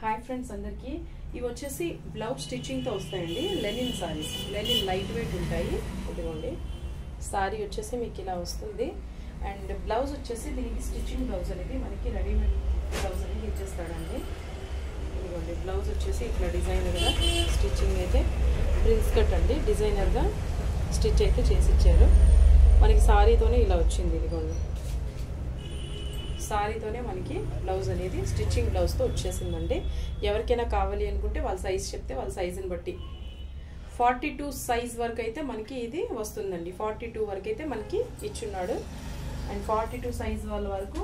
Hi friends అందరికీ ఇవి వచ్చేసి బ్లౌజ్ స్టిచ్చింగ్తో వస్తాయండి. Linen saris, linen lightweight ఉంటాయి. ఇదిగోండి సారీ వచ్చేసి మీకు ఇలా వస్తుంది. అండ్ బ్లౌజ్ వచ్చేసి దీనికి స్టిచ్చింగ్ బ్లౌజ్ అనేది మనకి రెడీమేడ్ బ్లౌజ్ అనేది ఇచ్చేస్తాడండి. ఇదిగోండి బ్లౌజ్ వచ్చేసి ఇట్లా డిజైనర్గా స్టిచ్చింగ్ అయితే ప్రిన్స్ కట్ అండి, డిజైనర్గా స్టిచ్ అయితే చేసి ఇచ్చారు. మనకి సారీతోనే ఇలా వచ్చింది. ఇదిగోండి సారీతోనే మనకి బ్లౌజ్ అనేది స్టిచ్చింగ్ బ్లౌజ్తో వచ్చేసిందండి. ఎవరికైనా కావాలి అనుకుంటే వాళ్ళ సైజ్ చెప్తే వాళ్ళ సైజుని బట్టి 42 సైజ్ వరకు అయితే మనకి ఇది వస్తుందండి. 42 వరకు అయితే మనకి ఇచ్చున్నాడు. అండ్ 42 సైజ్ వాళ్ళ వరకు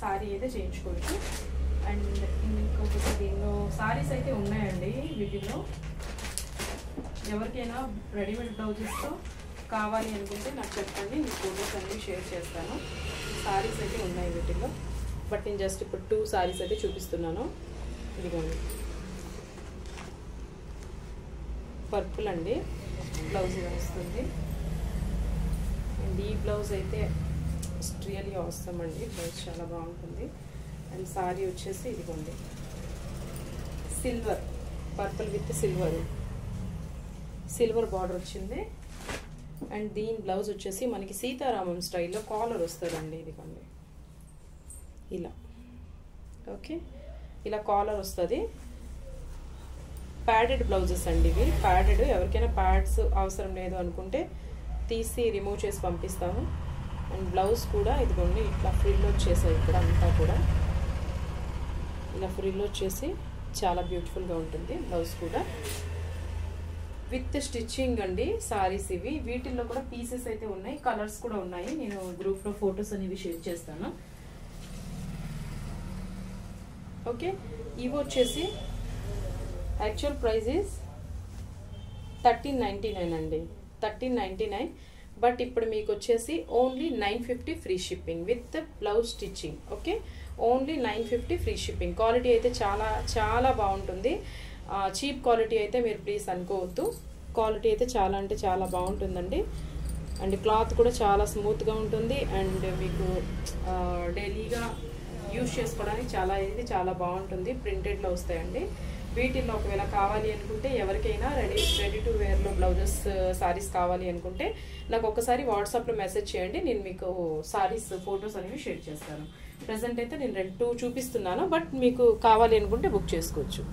సారీ అయితే చేయించుకోవచ్చు. అండ్ ఇంకొకటి దీనిలో సారీస్ అయితే ఉన్నాయండి. వీటిలో ఎవరికైనా రెడీమేడ్ బ్లౌజెస్తో కావాలి అనుకుంటే నాకు చెప్పండి, మీ ఫోటోస్ అనేవి షేర్ చేస్తాను. సారీస్ అయితే ఉన్నాయి వీటిల్లో, బట్ నేను జస్ట్ ఇప్పుడు 2 సారీస్ అయితే చూపిస్తున్నాను. ఇదిగోండి పర్పుల్ అండి, బ్లౌజ్ ఇలా వస్తుంది. అండ్ ఈ బ్లౌజ్ అయితే రియల్లీ అవసరం అండి, బ్లౌజ్ చాలా బాగుంటుంది. అండ్ సారీ వచ్చేసి ఇదిగోండి silver, purple with silver border వచ్చింది. అండ్ దీని బ్లౌజ్ వచ్చేసి మనకి సీతారామం స్టైల్లో కాలర్ వస్తుందండి. ఇదిగోండి ఇలా, ఓకే ఇలా కాలర్ వస్తుంది. ప్యాడెడ్ బ్లౌజెస్ అండి ఇవి, ప్యాడెడ్. ఎవరికైనా ప్యాడ్స్ అవసరం లేదు అనుకుంటే తీసి రిమూవ్ చేసి పంపిస్తాము. అండ్ బ్లౌజ్ కూడా ఇదిగోండి ఇట్లా ఫ్రిల్ వచ్చేసాయి. ఇక్కడ అంతా కూడా ఇలా ఫ్రిల్ వచ్చేసి చాలా బ్యూటిఫుల్గా ఉంటుంది. బ్లౌజ్ కూడా విత్ స్టిచ్చింగ్ అండి సారీస్ ఇవి. వీటిల్లో కూడా పీసెస్ అయితే ఉన్నాయి, కలర్స్ కూడా ఉన్నాయి. నేను గ్రూప్లో ఫొటోస్ అనేవి షేర్ చేస్తాను. ఓకే, ఇవి వచ్చేసి యాక్చువల్ ప్రైస్ ఈజ్ 1399 అండి, 1399. బట్ ఇప్పుడు మీకు వచ్చేసి only 950 free shipping with blouse stitching. Okay, only 950 free shipping. Quality అయితే చాలా చాలా బాగుంటుంది. చీప్ క్వాలిటీ అయితే మీరు ప్లీజ్ అనుకోవద్దు. క్వాలిటీ అయితే చాలా అంటే చాలా బాగుంటుందండి. అండ్ క్లాత్ కూడా చాలా స్మూత్గా ఉంటుంది. అండ్ మీకు డైలీగా యూజ్ చేసుకోవడానికి చాలా బాగుంటుంది. ప్రింటెడ్లో వస్తాయండి. వీటిల్లో ఒకవేళ కావాలి అనుకుంటే ఎవరికైనా రెడీ టు వేర్లో బ్లౌజెస్ సారీస్ కావాలి అనుకుంటే నాకు ఒకసారి వాట్సాప్లో మెసేజ్ చేయండి. నేను మీకు సారీస్ ఫొటోస్ అనేవి షేర్ చేస్తాను. ప్రజెంట్ అయితే నేను 2 చూపిస్తున్నాను, బట్ మీకు కావాలి అనుకుంటే బుక్ చేసుకోవచ్చు.